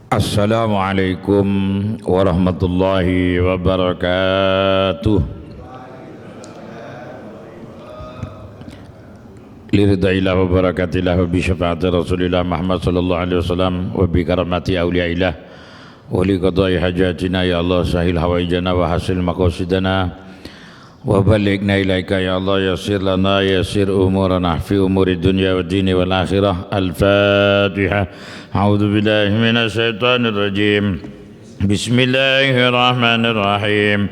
Assalamualaikum warahmatullahi wabarakatuh. Liridailah wa barakatillah wa bi syafaati Rasulillah Muhammad sallallahu alaihi wasallam wa bi karamati awliyaillah wa li qada'i hajatina ya Allah sahil hawaijana wa hasil maqasidana wa balighna ilaika ya Allah yassir lana yassir umurana fi umuri dunya wa dini wal akhirah. Al-Fatiha. A'udzu billahi minasy syaithanir rajim. Bismillahirrahmanirrahim.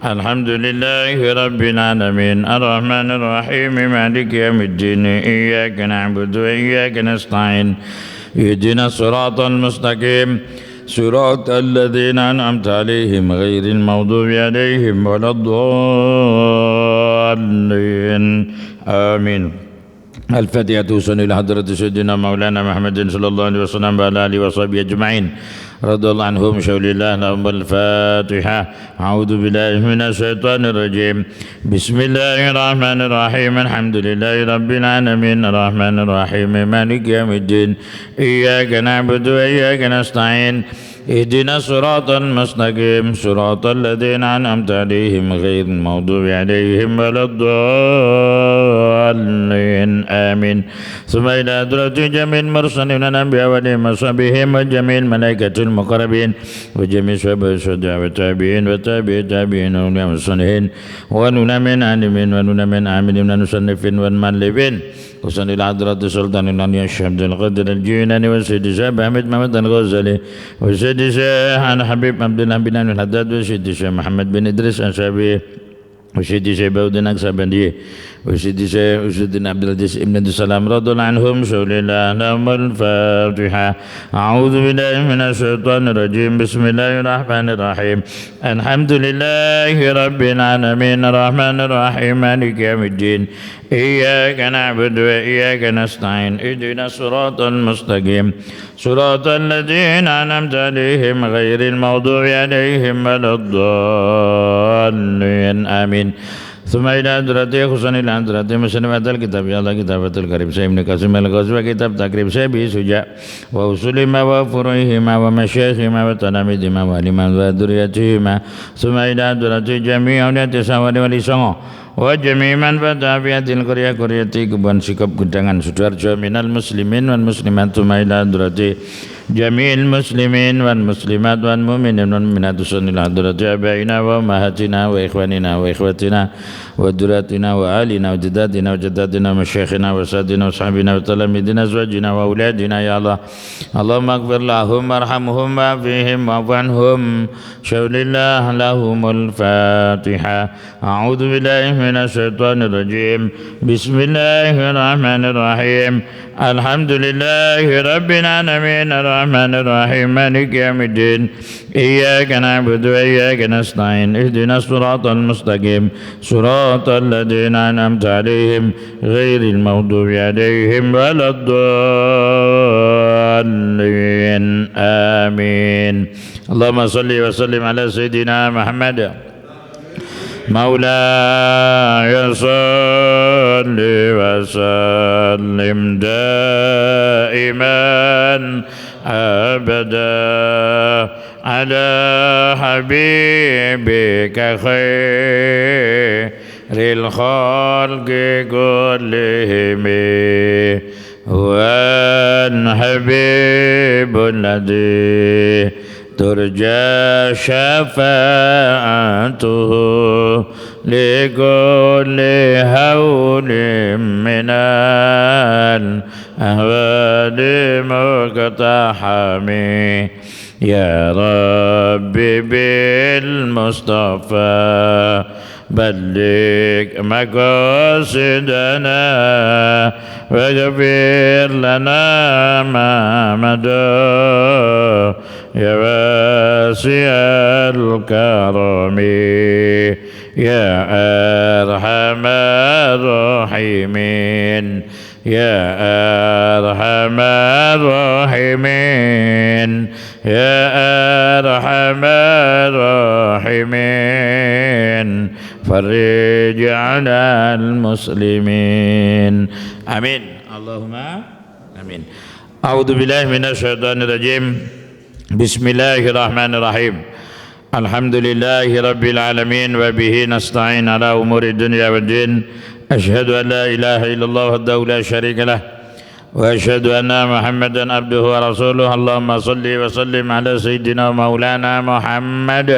Alhamdulillahi rabbil alamin arrahmanir rahim maliki yaumiddin iyyaka na'budu wa iyyaka nasta'in ihdinas siratal mustaqim صراط الذين أنعمت عليهم غير المغضوب عليهم ولا الضالين آمين. الفاتحة إلى حضرة سيدنا مولانا محمد صلى الله عليه وسلم وعلى آله وصحبه أجمعين رضي الله عنهم شول الله لهم. الفاتحة. أعوذ بالله من الشيطان الرجيم. بسم الله الرحمن الرحيم. الحمد لله رب العالمين الرحمن الرحيم مالك يوم الدين إياك نعبد وإياك نستعين اهدنا الصراط المستقيم صراط الذين أنعمت عليهم غير المغضوب عليهم ولا الضالين آمين. ثم إلى حضرة جميع المرسلين الأنبياء وصحبهم وجميع الملائكة المقربين وجميع الشهداء والتابعين وتابعي التابعين والصالحين ونونا من عالمين ونونا من عاملين ونصنفين والمؤلفين وصل إلى حضرة سلطان الأنبياء الشيخ عبد القادر الجيلاني والسيد الشيخ أحمد محمد الغزالي والسيد الشيخ حبيب عبد الله بن الحداد والسيد الشيخ محمد بن إدريس الشافعي والسيد الشيخ باودين الأكسبندي والسيد الشيخ أسد عبد العزيز ابن عبد السلام رضي الله عنهم شول الله لهم. الفاتحة. أعوذ بالله من الشيطان الرجيم. بسم الله الرحمن الرحيم. الحمد لله رب العالمين الرحمن الرحيم مالك يوم الدين إياك نعبد وإياك نستعين اهدنا الصراط المستقيم صراط الذين أنعمت عليهم غير المغضوب عليهم ولا الضالين آمين. ثم إلى حضرة خصوصا إلى حضرة مسلمة الكتاب يا الله كتابة الكريم سيد ابن قاسم الغزوة كتاب تقريب سيبي سجاء وأصولهما وفروعهما ومشايخهما وتلاميذهما وعلما وذريتهما. ثم إلى حضرة جميع أولياء التساوي والإسانة وجميع من فتح في هذه القرية قرية Kebon Sikap Gedangan Sidoarjo minal muslimin wal muslimat. ثم إلى حضرة جميع المسلمين والمسلمات والمؤمنين والمؤمنات إلى حضرة آبائنا وأمهاتنا وإخواننا وإخواتنا وذرياتنا وآلنا وجداتنا وجداتنا ومشايخنا وأساتذتنا وأصحابنا وتلاميذنا وأزواجنا وأولادنا يا الله. اللهم اغفر لهم وارحمهم وعافهم واعف عنهم شول الله لهم. الفاتحة. أعوذ بالله من الشيطان الرجيم. بسم الله الرحمن الرحيم. الحمد لله رب العالمين الرحمن الرحيم مالك يوم الدين إياك نعبد وإياك نستعين اهدنا الصراط المستقيم صراط الذين أنعمت عليهم غير المغضوب عليهم ولا الضالين آمين. اللهم صل وسلم على سيدنا محمد مولاي صل وسلم دائما أبدا على حبيبك خير الخلق كلهم هو الحبيب الذي ترجى شفاعته لكل هول من الأهوال مقتحم. يا رب بالمصطفى بلغ مقاصدنا واغفر لنا ما مضى يا واسع الكرم يا أرحم الراحمين يا أرحم الراحمين يا أرحم الراحمين فرج على المسلمين آمين. اللهم آمين. أعوذ بالله من الشيطان الرجيم. Bismillahirrahmanirrahim. Alhamdulillahi rabbil alamin wa bihi nasta'in ala umuri dunya waddin. Asyhadu an la ilaha illallah wahdahu la syarika lah wa asyhadu anna Muhammadan abduhu wa rasuluh. Allahumma salli wa sallim ala sayyidina maulana Muhammad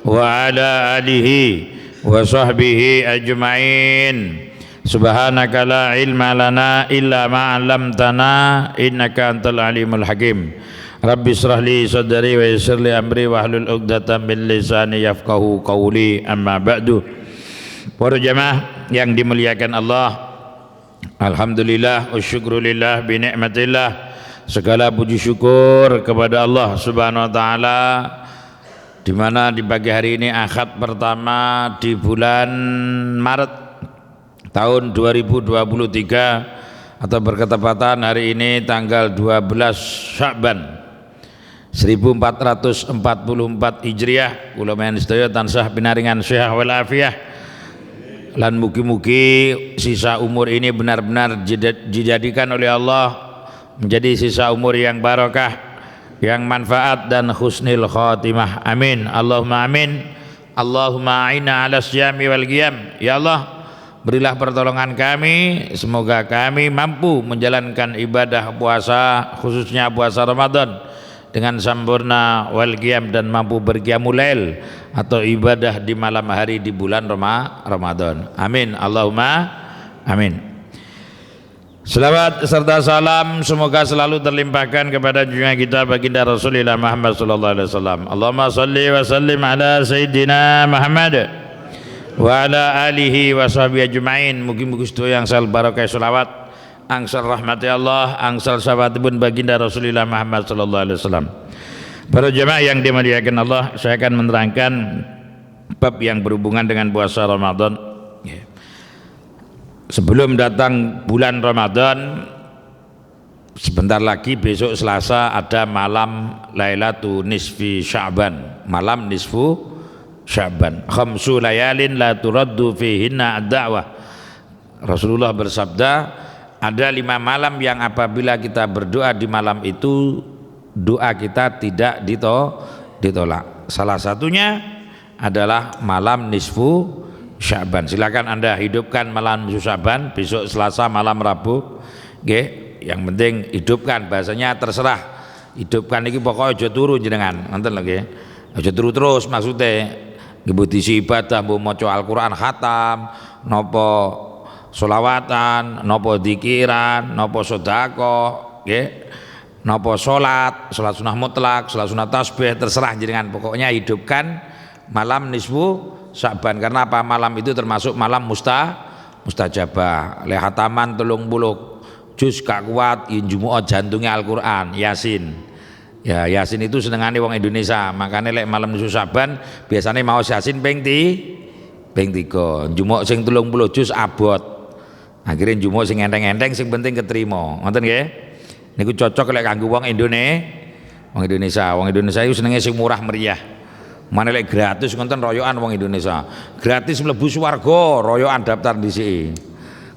wa ala alihi wa sahbihi ajma'in. Subhanaka la ilma lana illa ma 'allamtana innaka antal alimul hakim. Rabbi israh li sadri wa yassir li amri wahlul 'uqdatam min lisani yafqahu qawli. Amma ba'du. Para jamaah yang dimuliakan Allah, alhamdulillah wa syukrulillah bi ni'matillah. Segala puji syukur kepada Allah Subhanahu wa taala, di mana di pagi hari ini Ahad pertama di bulan Maret tahun 2023 atau berketepatan hari ini tanggal 12 Sya'ban 1444 Hijriah. Kula men sedaya tansah pinaringan sehat wal afiyah lan mugi-mugi sisa umur ini benar-benar dijadikan oleh Allah menjadi sisa umur yang barokah, yang manfaat dan husnul khatimah. Amin. Allahumma amin. Allahumma a'inna 'ala syiyami wal qiyam. Ya Allah, berilah pertolongan kami, semoga kami mampu menjalankan ibadah puasa, khususnya puasa Ramadan dengan sempurna wal qiyam, dan mampu berqiyamul lail atau ibadah di malam hari di bulan Ramadan. Amin. Allahumma amin. Selawat serta salam semoga selalu terlimpahkan kepada junjungan kita baginda Rasulullah Muhammad sallallahu alaihi wasallam. Allahumma shalli wa sallim ala sayyidina Muhammad wa ala alihi wa sahbihi ajma'in. Mugi-mugi sedaya yang sal barokah selawat, angsal rahmati Allah, angsal sahabatipun baginda Rasulullah Muhammad sallallahu alaihi wasallam. Para jemaah yang dimuliakan Allah, saya akan menerangkan bab yang berhubungan dengan puasa Ramadan. Sebelum datang bulan Ramadan, sebentar lagi besok Selasa ada malam Lailatul Nisfi Sya'ban, malam nisfu Sya'ban. Khamsu layalin la turaddu fihinna ad-da'wah. Rasulullah bersabda, ada 5 malam yang apabila kita berdoa di malam itu, doa kita tidak ditolak. Salah satunya adalah malam nisfu Sya'ban. Silakan Anda hidupkan malam nisfu Sya'ban besok Selasa malam Rabu. Nggih, yang penting hidupkan, bahasanya terserah. Hidupkan iki pokoknya aja turu jenengan. Ngoten lho nggih. Aja turu terus maksudnya. Nggih diisi ibadah, mbok maca Al-Qur'an khatam, napa sholawatan, napa dzikiran, napa sedekah, nggih. Napa salat sunah mutlak, salat sunah tasbih, terserah jenengan. Pokoknya hidupkan malam nisfu Sya'ban. Karena apa? Malam itu termasuk malam mustajabah. Le hataman 30 juz gak kuat yen jumu'ah jantungnya Al-Qur'an, Yasin. Ya, Yasin itu senengane wong Indonesia. Makanya lek malam nisfu Sya'ban biasanya mau Yasin ping 3. Jumu'ah sing 30 juz abot. Akhirnya jumu'ah sing enteng-enteng sing penting keterima. Ngoten nggih? Niku cocok lek kanggo wong Indonesia. Wong Indonesia itu senenge sing murah meriah. Mana lek gratis ngoten royokan wong Indonesia. Gratis mlebu swarga, royokan daftar dhisik.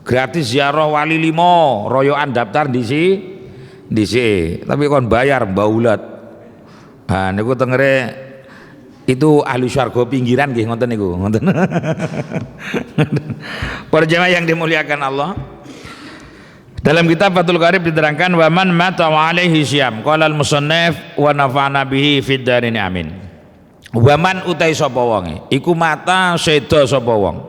Gratis ziarah wali 5, royokan daftar dhisik. Tapi kon bayar mbaulat. Nah niku tengere itu ahli swarga pinggiran nggih ngoten niku, ngoten. Para jemaah yang dimuliakan Allah, dalam kitab Fathul Qarib diterangkan wa man mata wa alaihi syiyam. Qala al-musannif wa nafa'na bihi fid darin amin. Waman utai sapa wonge iku mata seda sapa wong,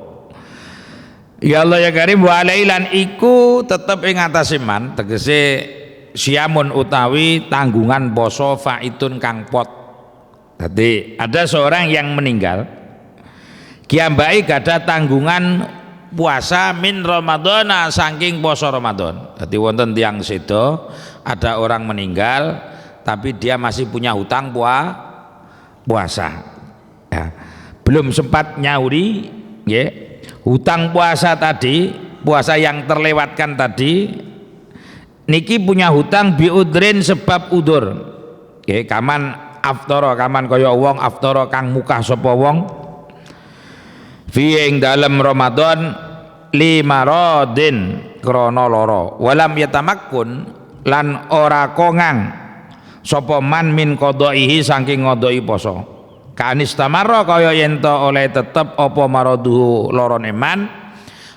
ya Allah ya Karim, wa alailan iku tetep ing atase man, tegese siamun utawi tanggungan poso faitun kang pot. Jadi ada seorang yang meninggal kiambai gada tanggungan puasa min Ramadana saking poso Ramadan. Jadi wonten tiang seda, ada orang meninggal tapi dia masih punya hutang puasa, ya. Belum sempat nyauri, ya. Hutang puasa tadi, puasa yang terlewatkan tadi, niki punya hutang biudrin sebab udur, ya. Kaman aftara, kaman kaya wong aftara kang mukah sapa wong fi ing dalem Ramadan limaradin krana lara, walam yatamakkun lan ora kongang sapa man min qadaihi saking ngodoi poso kanis tamarra kaya yen to oleh tetep apa maraduhu lorone man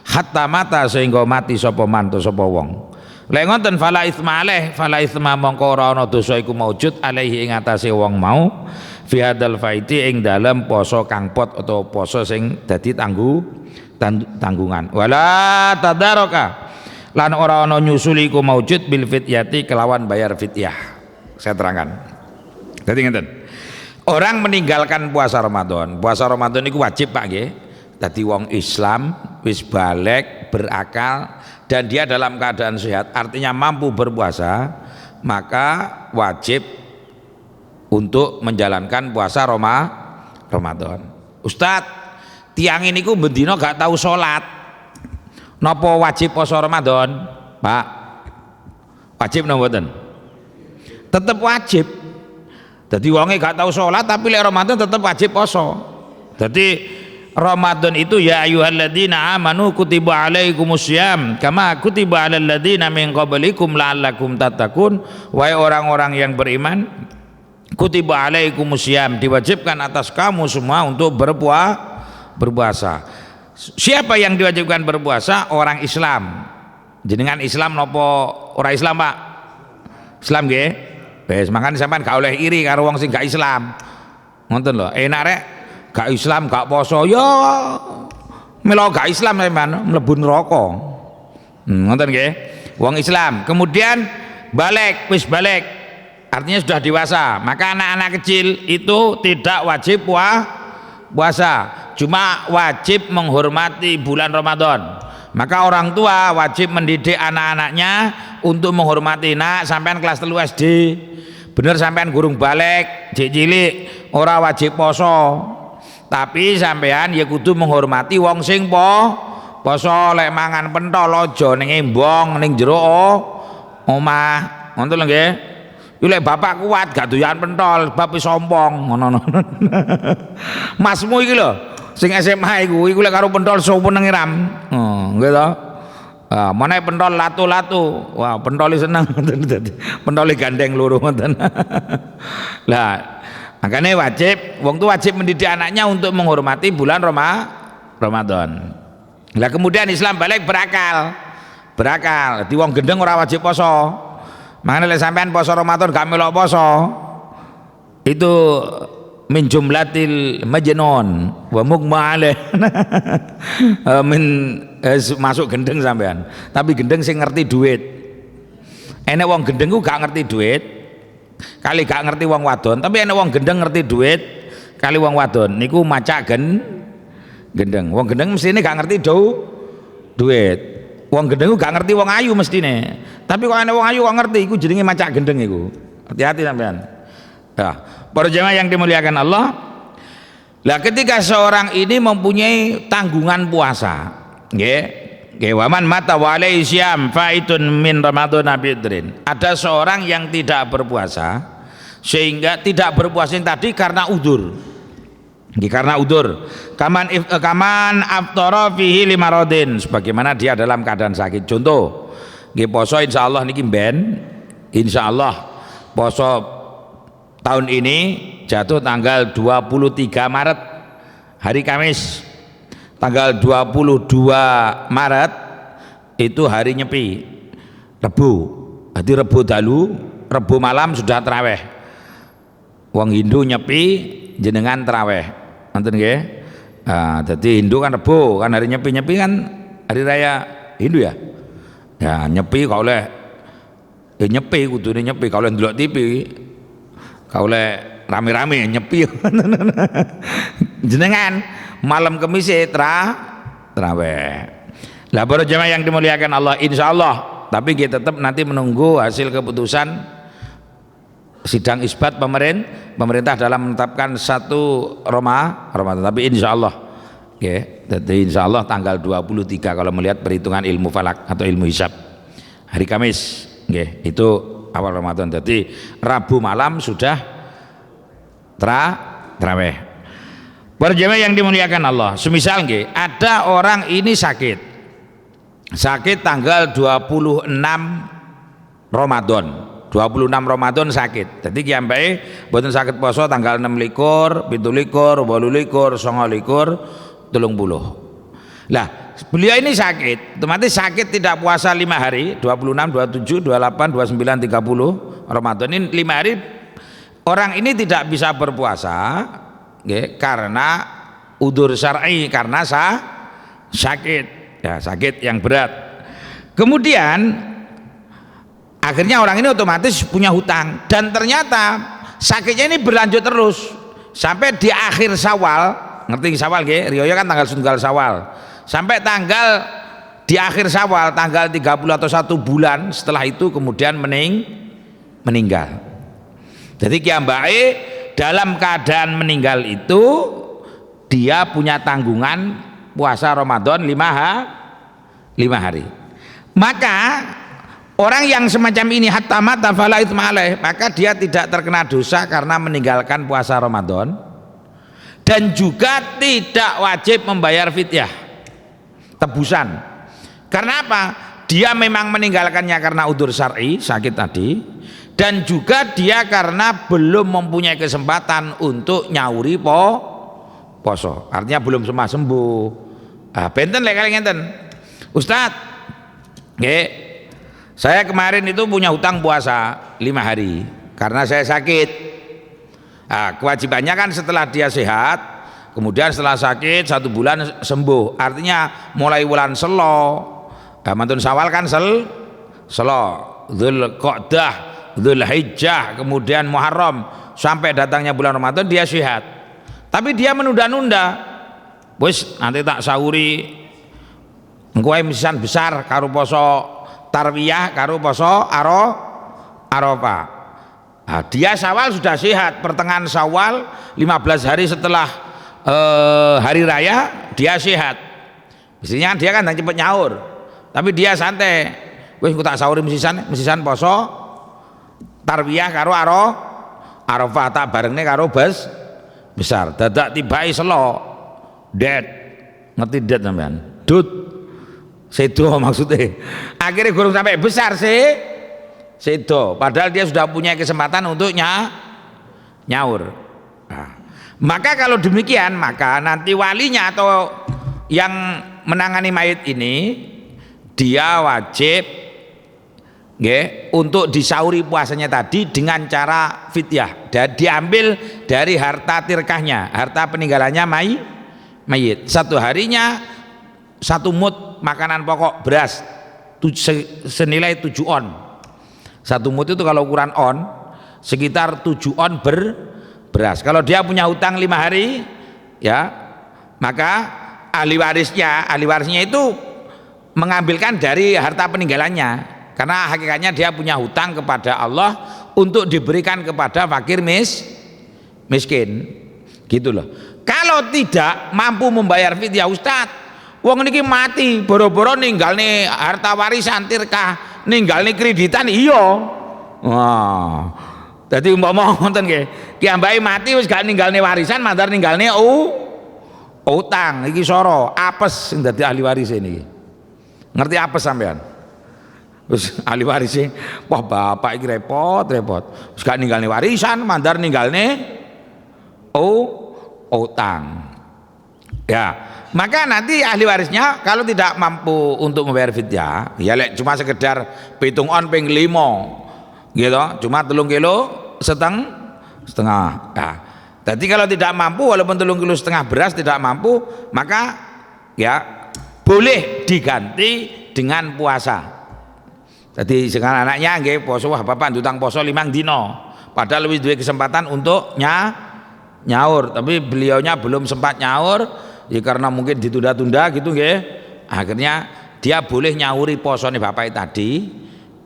hatta mata sehingga mati sapa man to sapa wong. Lek ngoten fala itsma alaih fala itsma mongko ora ana dosa iku maujud alaihi ing atase wong mau fi hadal faiti ing dalem poso kang pot atau poso sing dadi tanggungan. Wala tadaraka lan ora ana nyusuli iku maujud bil fityati kelawan bayar fityah. Saya terangkan. Jadi ngeten. Orang meninggalkan puasa Ramadan. Puasa Ramadan itu wajib Pak nggih. Dadi wong Islam wis balik berakal dan dia dalam keadaan sehat, artinya mampu berpuasa, maka wajib untuk menjalankan puasa Ramadan. Ustadz, tiang ini ku bendino gak tahu sholat, nopo wajib puasa Ramadan? Pak, wajib nopo mboten? Tetap wajib. Jadi wonge gak tahu sholat tapi lek Ramadan tetap wajib puasa. Jadi Ramadan itu ya ayyuhalladzina amanu kutiba alaikumussyam kama kutiba alal ladzina min qablikum la'allakum tattaqun. Wahai orang-orang yang beriman, kutiba alaikumussyam, diwajibkan atas kamu semua untuk berpuasa. Siapa yang diwajibkan berpuasa? Orang Islam. Jenengan Islam nopo orang Islam Pak? Islam nggih. Wis makane sampean gak oleh iri karo wong sing gak Islam. Ngoten lho, enak rek gak Islam gak poso ya melo gak Islam sampean mlebu neraka. Ngoten nggih. Wong Islam kemudian balik, wis balik artinya sudah dewasa, maka anak-anak kecil itu tidak wajib puasa, cuma wajib menghormati bulan Ramadan. Maka orang tua wajib mendidik anak-anaknya untuk menghormati. Nak sampean kelas 3 SD bener sampean gurung balik cilik ora wajib poso, tapi sampean ya kudu menghormati wong sing poso. Lek mangan pentol aja ning embong ning jero omah. Ngoten lho nggih. Lek bapak kuat gak doyan pentol, bapak sombong ngono. Masmu iki lho sing SMA iku lek karo pentol sopan nang iram. Nggih to. Ah, meneh pentol latu-latu. Wah, pentole seneng ngoten dadi. Pentole gandeng loro ngoten. Lah, makanya wajib wong tuh wajib mendidik anaknya untuk menghormati bulan Ramadan. Lah kemudian Islam balik berakal. Di wong gendeng ora wajib poso. Makanya lek sampean poso Ramadan gak melok poso, itu min jumlatil majnun wa mugma alaih. Masuk gendeng sampean. Tapi gendeng sing ngerti duit. Enek wong gendeng ku gak ngerti duit, kali gak ngerti wong wadon, tapi enek wong gendeng ngerti duit kali wong wadon niku macak gendeng. Wong gendeng mestine gak ngerti duit. Wong gendeng ku gak ngerti wong ayu mestine. Tapi kok enek wong ayu kok ngerti, iku jenenge macak gendeng iku. Hati-hati sampean. Ya, para jemaah yang dimuliakan Allah. Lah ketika seorang ini mempunyai tanggungan puasa, nggih, waman mata wa alaihi syam faitun min ramadhan bidrin. Ada seorang yang tidak berpuasa sehingga tidak berpuasa yang tadi karena udzur. Karena udzur. Kaman aftara fihi limaradin, sebagaimana dia dalam keadaan sakit. Contoh, nggih poso insyaallah niki ben insyaallah poso tahun ini jatuh tanggal 23 Maret hari Kamis. Tanggal 22 Maret itu hari nyepi, Rebu. Jadi Rebu dalu, Rebu malam sudah terawih. Wong Hindu nyepi, jenengan terawih. Nonton nggih? Nah, jadi Hindu kan Rebu, kan hari nyepi kan hari raya Hindu ya. Ya nyepi kau oleh nyepi kudune nyepi kau oleh ndelok TV. Kau oleh rame-rame nyepi. Jenengan malam Kamis terawih. Lah para jemaah yang dimuliakan Allah, insyaallah, tapi kita tetap nanti menunggu hasil keputusan sidang isbat pemerintah dalam menetapkan 1 Ramadan. Tapi insyaallah, jadi insyaallah tanggal 23 kalau melihat perhitungan ilmu falak atau ilmu hisab hari Kamis, itu awal Ramadan. Jadi Rabu malam sudah terawih. Para jemaah yang dimuliakan Allah, semisal ada orang ini sakit tanggal 26 Ramadan 26 Ramadan sakit. Jadi ki ambake mboten saged poso tanggal 6 likur, 7 likur, 8 likur, 9 likur, 30. Lah, beliau ini sakit, otomatis sakit tidak puasa 5 hari, 26, 27, 28, 29, 30 Ramadan ini 5 hari orang ini tidak bisa berpuasa karena udzur syar'i, karena sakit, ya sakit yang berat. Kemudian akhirnya orang ini otomatis punya hutang dan ternyata sakitnya ini berlanjut terus sampai di akhir Syawal. Ngerti Syawal nggih? Riyo kan tanggal setunggal Syawal. Sampai tanggal di akhir Syawal tanggal 30 atau 1 bulan setelah itu kemudian meninggal. Jadi kiambake dalam keadaan meninggal itu dia punya tanggungan puasa Ramadan 5 hari. Maka orang yang semacam ini hatta mata fala itsma alaih, maka dia tidak terkena dosa karena meninggalkan puasa Ramadan dan juga tidak wajib membayar fidyah, tebusan. Karena apa? Dia memang meninggalkannya karena udzur syar'i, sakit tadi, dan juga dia karena belum mempunyai kesempatan untuk nyauri poso. Artinya belum sembuh. Benten lek kali ngenten. Ustaz, nggih, saya kemarin itu punya hutang puasa 5 hari karena saya sakit. Kewajibannya kan setelah dia sehat, kemudian setelah sakit 1 bulan sembuh. Artinya mulai bulan Selo, mantun Syawal kan Selo, Dzulqa'dah, Dzulhijjah, kemudian Muharram sampai datangnya bulan Ramadan dia sehat. Tapi dia menunda-nunda. Wis nanti tak sahuri engko ae misan besar karo poso tarwiyah karo poso Arafah. Dia Syawal sudah sehat, pertengahan Syawal 15 hari setelah hari raya dia sehat. Mestinya dia kan cepet nyaur, tapi dia santai. Wis engko tak sahuri mesisan poso tarwiyah karo Arafah tak barengne karo besar. Dadak tibai Selo dead, ngerti dead sampean? Dut sedo maksudnya. Akhirnya gurung sampai besar sedo, padahal dia sudah punya kesempatan untuk nyaur. Maka kalau demikian, maka nanti walinya atau yang menangani mayit ini dia wajib untuk disauri puasanya tadi dengan cara fidyah, dan diambil dari harta tirkahnya, harta peninggalannya mayit. 1 harinya 1 mud makanan pokok beras senilai 7 on. 1 mud itu kalau ukuran on sekitar 7 on beras. Kalau dia punya hutang 5 hari, ya maka ahli warisnya itu mengambilkan dari harta peninggalannya, karena hakikatnya dia punya hutang kepada Allah untuk diberikan kepada fakir miskin, gitu loh. Kalau tidak mampu membayar fidyah, Ustaz, wong niki mati boro-boro ninggalne harta warisan tirkah, ninggalne kreditan, iya. Wah. Dadi umpama ngoten nggih, ki ambake mati wis gak ninggalne warisan, mandar ninggalne utang. Iki soro apes sing dadi ahli waris niki. Ngerti apes sampean? Wis ahli waris wah bapak iki repot. Wis gak ninggalne warisan, mandar ninggalne utang. Ya, maka nanti ahli warisnya kalau tidak mampu untuk membayar fidyah, ya lek cuma sekedar pitung on ping 5 gitu, cuma 3,5 kilo setengah. Nah, jadi kalau tidak mampu, walaupun 3,5 kilo beras tidak mampu, maka ya boleh diganti dengan puasa. Jadi sekarang anaknya nggih poso, wah bapak utang poso 5 dino, padahal lebih duwe kesempatan untuk nyaur, tapi beliaunya belum sempat nyaur, ya karena mungkin ditunda-tunda gitu nggih. Akhirnya dia boleh nyauri posone bapak tadi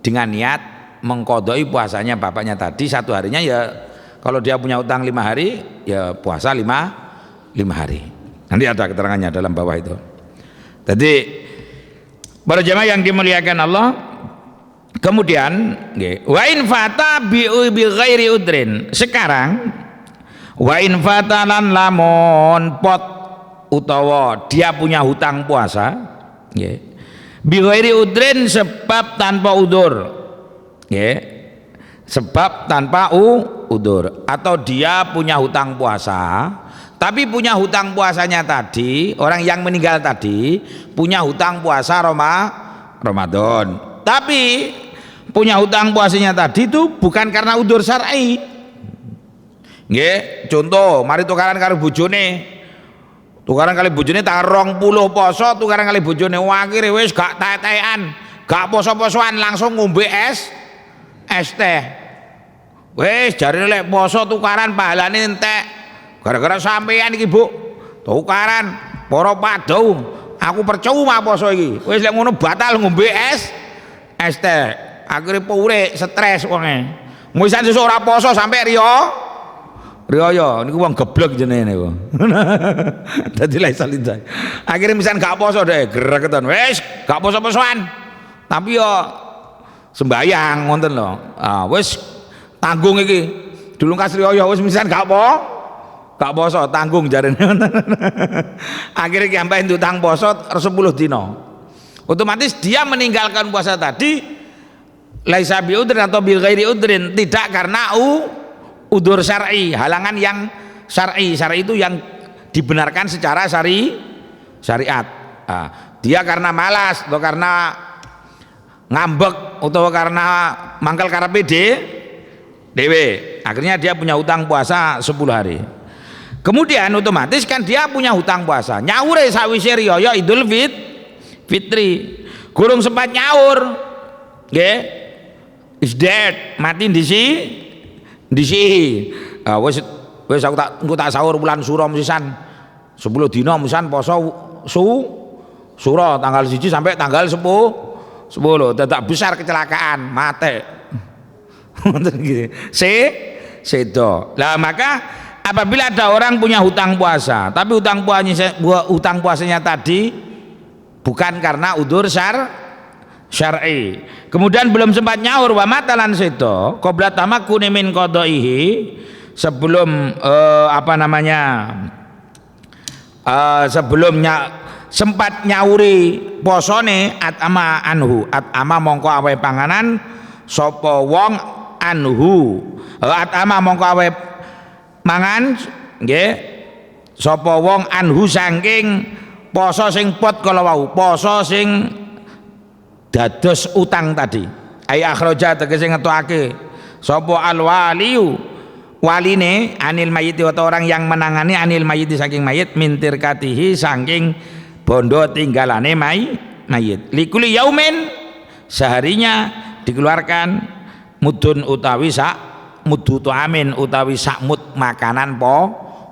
dengan niat mengkodoi puasanya bapaknya tadi 1 harinya, ya kalau dia punya utang 5 hari ya puasa 5 hari. Nanti ada keterangannya dalam bawah itu. Jadi para jemaah yang dimuliakan Allah, kemudian wa in fata bi ghairi udrin. Sekarang wa in fatalan lamun pot utawa dia punya hutang puasa bi ghairi udrin sebab tanpa udzur. sebab tanpa udur, atau dia punya hutang puasa tapi punya hutang puasanya tadi, orang yang meninggal tadi punya hutang puasa Ramadan, tapi punya hutang puasanya tadi itu bukan karena udur syar'i. Nggih, contoh mari tukaran karo bojone. Tukaran kali bojone tanggal 20 poso, tukaran kali bojone akhire wis gak tetean, gak poso-posoan, langsung ngombe es teh. Wis jarine lek poso tukaran pahalane entek. Gara-gara sampean iki, Bu. Tukaran para padha, aku percuma poso iki. Wis lek ngono batal ngombe es teh. Akhire pure stres wonge. Wisan sesuk ora poso sampe riyo niku wong geblek jenenge niku. Dadi lek salita. Akhire misan gak poso deh, gregetan. Wis gak poso-posoan. Tapi yo sembayang ngoten lho. Ah wis tanggung iki. Dulung kasriya wis misan gak poso, tanggung jarene. Akhire ki sampai utang poso 10 dina. Otomatis dia meninggalkan puasa tadi laisa bi udrin atau bi ghairi udrin, tidak karena udur syar'i, halangan yang syar'i. Syar'i itu yang dibenarkan secara syariat. Nah, dia karena malas atau karena ngambek atau karena mangkal karepe dewe, akhirnya dia punya hutang puasa 10 hari. Kemudian otomatis kan dia punya hutang puasa. Nyaure sawise riyaya Idul Fitri. Gurung sempat nyaur. Nggih. Is dead, mati disi. Wis aku tak sahur bulan Suro sisan 10 dina misan poso Suro tanggal 1 sampai tanggal 10 dadak besar kecelakaan mate. Ngoten gitu. Sedo. Lah maka apabila ada orang punya hutang puasa tapi hutang puasanya tadi bukan karena udzur syar'i, kemudian belum sempat nyaur wa matalan sedo qabla tamakkuni min qadaihi, sebelum sempat nyauri posone atama anhu, atama mongko awe panganan sapa wong anhu, atama mongko awe mangan nggih sapa wong anhu saking poso sing pot kala wau, poso sing dados utang tadi. Ai akhraja tegese ngetokake sapa alwaliu, waline anil mayit, atau orang yang menangani anil mayit saking mayit, mintir katihi saking bondo tinggalane mayit. Likuli yaumin, seharinya dikeluarkan mudun utawi sak mudu amin utawi sak mud makanan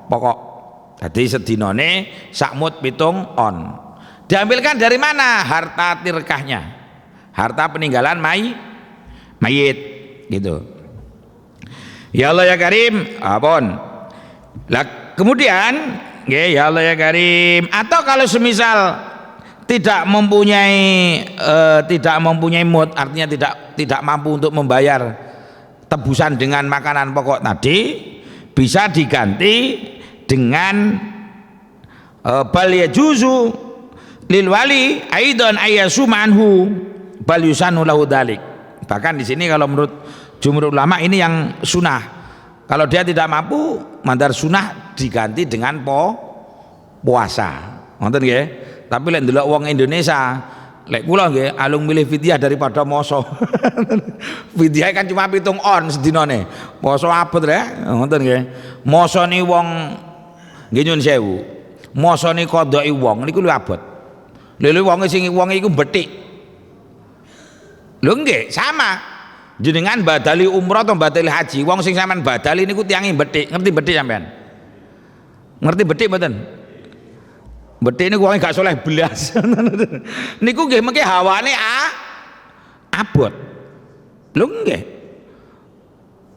pokok. Jadi sedinone sak mud 7 on. Diambilkan dari mana? Harta tirkahnya, harta peninggalan mayit gitu. Ya Allah ya Karim, apun. Lah kemudian ya Allah ya Karim, atau kalau semisal tidak mempunyai mood, artinya tidak mampu untuk membayar tebusan dengan makanan pokok tadi, bisa diganti dengan bal yajuzu lil wali aidan ayyasuma anhu bal yusanu lahu dalik. Bahkan di sini kalau menurut jumhur ulama ini yang sunnah, kalau dia tidak mampu mandar sunnah diganti dengan puasa, ngoten nggih. Tapi lek ndelok wong Indonesia, lek kula nggih alung milih fidyah daripada moso. Fidyah kan cuma 7 on sedinane, poso abot rek, ngoten nggih. Mosone wong nggih nyun sewu, mosone kodhoki wong niku lho abot. Lha wong sing iku bethik. Lho nggih sama. Jenengan badali umroh atau badali haji, wong sing sampean badali niku tiange bethik. Ngerti bethik sampean? Ngerti bethik mboten? Bethik niku wong gak soleh belas. Niku nggih mengke hawane abot. Lho nggih.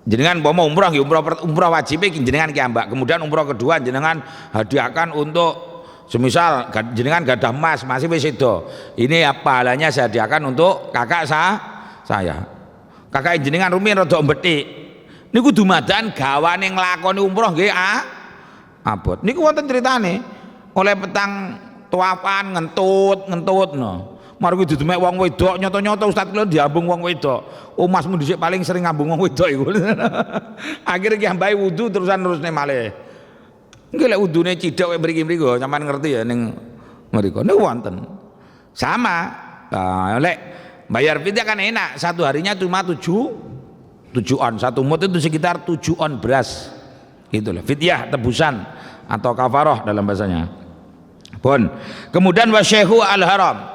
Jenengan umpama umroh nggih, umroh wajib iki jenengan ki ambak. Kemudian umroh kedua jenengan hadiahkan untuk semisal jenengan gadah emas, masih wis sedo. Ini apa halanya saya hadiahkan untuk kakak saya. Kakak jenengan rumiyin rada mbethik. Niku dumadan gawane nglakoni umroh nggih abot. Niku wonten critane. Oleh petang tuapan ngentut no. Mari kuwi didemek wong wedok nyoto-nyoto Ustaz kula diambung wong wedok. Oh masmu dhisik paling sering ngambung wong wedok iku. Akhire ki ambahe wudu terusan terusne malih. Nggih lek wudune cidhek wae mriki-mriki sampean ngerti ya ning mriku. Niku wonten. Sama. Nah, lek bayar fidyah kan enak. Satu harinya cuma 7 on. Satu mut itu sekitar 7 on beras. Itulah fidyah tebusan atau kafaroh dalam bahasanya. Pun. Kemudian wasyaihu al-haram.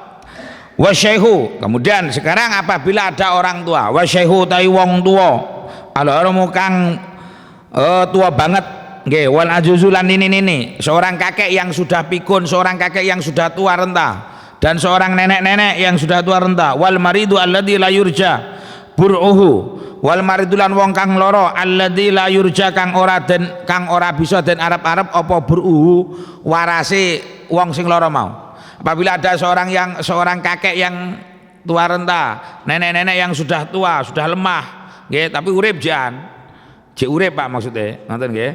Wasyaihu, kemudian sekarang apabila ada orang tua, wasyaihu tai wong tua, al-haramu kang tua banget, nggih, wal ajuzulan ini, seorang kakek yang sudah pikun, seorang kakek yang sudah tua renta, dan seorang nenek-nenek yang sudah tua renta, wal maridu alladzi la yurja bur'uhu, wal maridulan wong kang loro alladzi la yurja kang ora bisa den arep-arep apa bur'uhu warase wong sing loro mau. Apabila ada seorang kakek yang tua renta, nenek-nenek yang sudah tua, sudah lemah, nggih, tapi urip jek urip Pak maksudnya, ngoten nggih.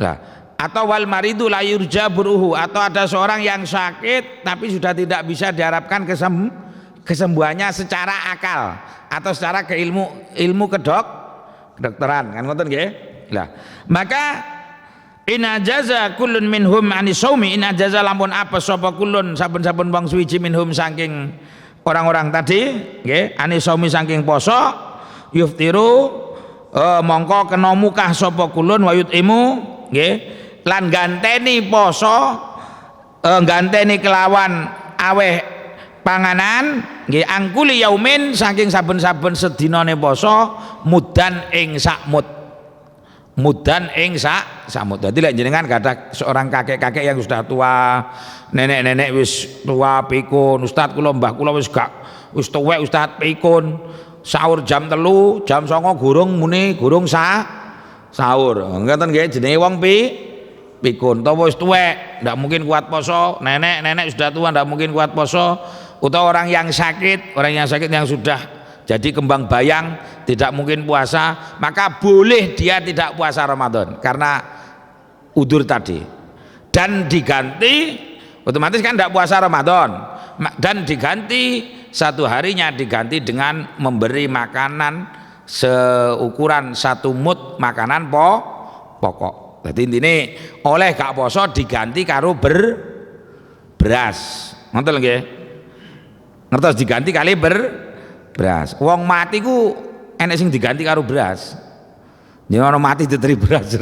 Lah, atau wal maridu la yurja buruhu, atau ada seorang yang sakit tapi sudah tidak bisa diharapkan kesembuhannya secara akal atau secara ilmu kedokteran, kan ngoten nggih. Lah, maka Ina jaza kullun minhum anis saumi, ina jaza lamun apa sapa kullun saben-saben wong suwiji minhum saking orang-orang tadi nggih anis saumi saking poso yuftiru mongko kena mukah sapa kullun wayut imu nggih lan ganteni poso ganteni kelawan aweh panganan nggih angkuli yaumin saking saben-saben sedinane poso mudan ing sak mudan ing sak mud. Dadi lek jenengan ada seorang kakek-kakek yang sudah tua, nenek-nenek wis tua pikun, Ustaz kula mbah kula wis tuwek Ustaz pikun, sahur jam 3, jam 09 gurung sahur. Ngoten nggih jenenge wong pikun, utawa wis tuwek, ndak mungkin kuat poso, nenek sudah tua ndak mungkin kuat poso, utawa orang yang sakit yang sudah jadi kembang bayang tidak mungkin puasa, maka boleh dia tidak puasa Ramadan karena udur tadi, dan diganti otomatis kan tidak puasa Ramadan, dan diganti satu harinya diganti dengan memberi makanan seukuran 1 mud makanan pokok. Jadi intinya oleh gak poso diganti karo beras, ngerti nggih? Ngertos diganti kali beras. Wong mati ku enek sing diganti karo beras. Jeneng mati diteri beras.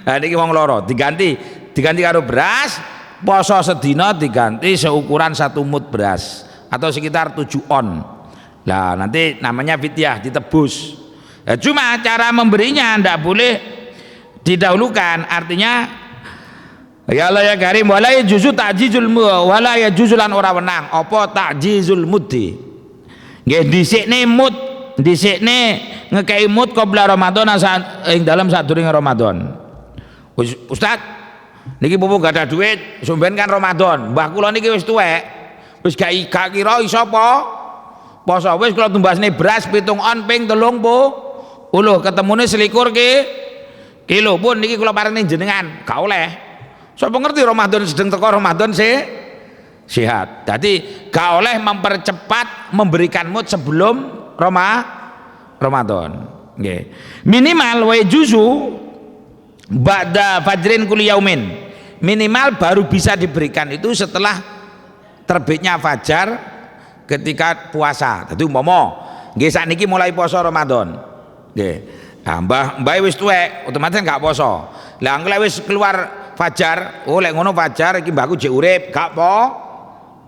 Lah niki wong loro diganti karo beras, poso sedina diganti seukuran 1 mud beras atau sekitar 7 on. Lah nanti namanya fidyah ditebus. Nah, cuma cara memberinya ndak boleh didahulukan, artinya ya Allah ya Karim wala yajuzu ta'jizul wala yajuzulan ora wenang apa ta'jizul muddi. Nggih dhisikne ngekei mud qabla Ramadan ing dalam sadurunge Ramadan. Ustaz, niki pupuk gak ada duit, sumben kan Ramadan. Mbah kula niki wis tuwek. Wis gak kira iso apa poso. Wis kula tumbasne beras 7 on ping 30. Ketemune 21 kilo pun niki kula paringi jenengan, gak oleh. Sapa ngerti Ramadan sedeng teko Ramadan sehat. Jadi gak oleh mempercepat memberikan mud sebelum Ramadan. Nggih. Minimal wa juzu ba'da fajrin kulli yaumin. Minimal baru bisa diberikan itu setelah terbitnya fajar ketika puasa. Dadi umpama nggih sakniki mulai poso Ramadan. Nggih. Nah, mbah wis tuwek, otomatis gak poso. Lah engko wis keluar fajar, lek ngono fajar iki mbahku jek urip,